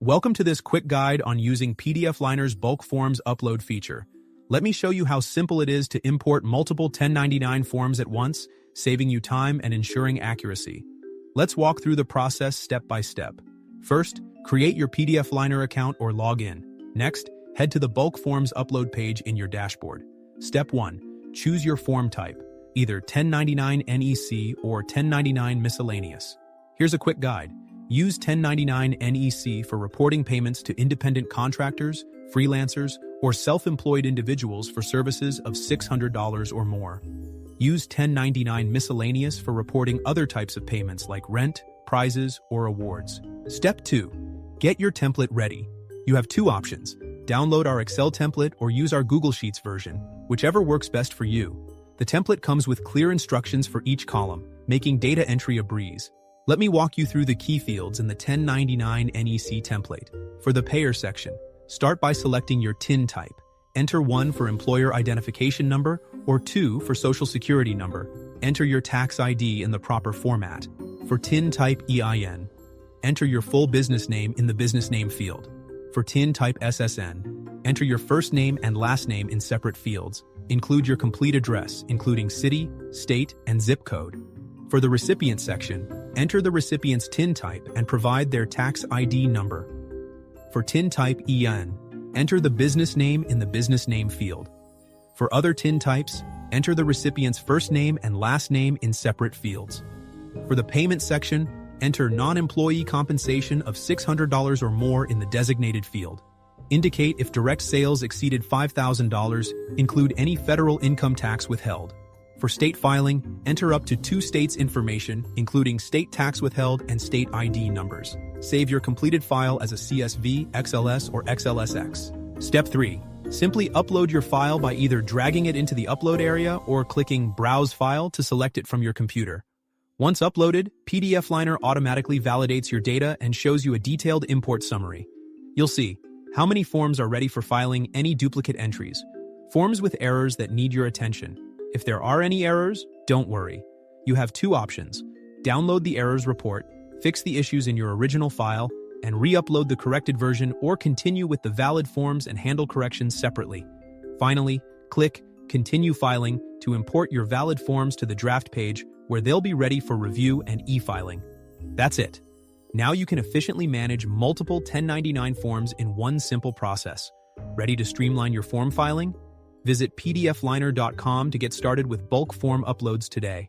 Welcome to this quick guide on using PDFLiner's bulk forms upload feature. Let me show you how simple it is to import multiple 1099 forms at once, saving you time and ensuring accuracy. Let's walk through the process step by step. First, create your PDFLiner account or log in. Next, head to the bulk forms upload page in your dashboard. Step 1. Choose your form type, either 1099 NEC or 1099 miscellaneous. Here's a quick guide. Use 1099 NEC for reporting payments to independent contractors, freelancers, or self-employed individuals for services of $600 or more. Use 1099 miscellaneous for reporting other types of payments like rent, prizes, or awards. Step 2. Get your template ready. You have two options. Download our Excel template or use our Google Sheets version, whichever works best for you. The template comes with clear instructions for each column, making data entry a breeze. Let me walk you through the key fields in the 1099 NEC template. For the payer section, start by selecting your TIN type. Enter 1 for employer identification number or 2 for social security number. Enter your tax ID in the proper format. For TIN type EIN, enter your full business name in the business name field. For TIN type SSN, enter your first name and last name in separate fields. Include your complete address, including city, state, and zip code. For the recipient section, enter the recipient's TIN type and provide their tax ID number. For TIN type EIN, enter the business name in the business name field. For other TIN types, enter the recipient's first name and last name in separate fields. For the payment section, enter non-employee compensation of $600 or more in the designated field. Indicate if direct sales exceeded $5,000, include any federal income tax withheld. For state filing, enter up to 2 states' information, including state tax withheld and state ID numbers. Save your completed file as a CSV, XLS, or XLSX. Step 3. Simply upload your file by either dragging it into the upload area or clicking Browse File to select it from your computer. Once uploaded, PDFLiner automatically validates your data and shows you a detailed import summary. You'll see how many forms are ready for filing, any duplicate entries, forms with errors that need your attention. If there are any errors, don't worry. You have 2 options. Download the errors report, fix the issues in your original file, and re-upload the corrected version or continue with the valid forms and handle corrections separately. Finally, click Continue Filing to import your valid forms to the draft page where they'll be ready for review and e-filing. That's it. Now you can efficiently manage multiple 1099 forms in one simple process. Ready to streamline your form filing? Visit pdfliner.com to get started with bulk form uploads today.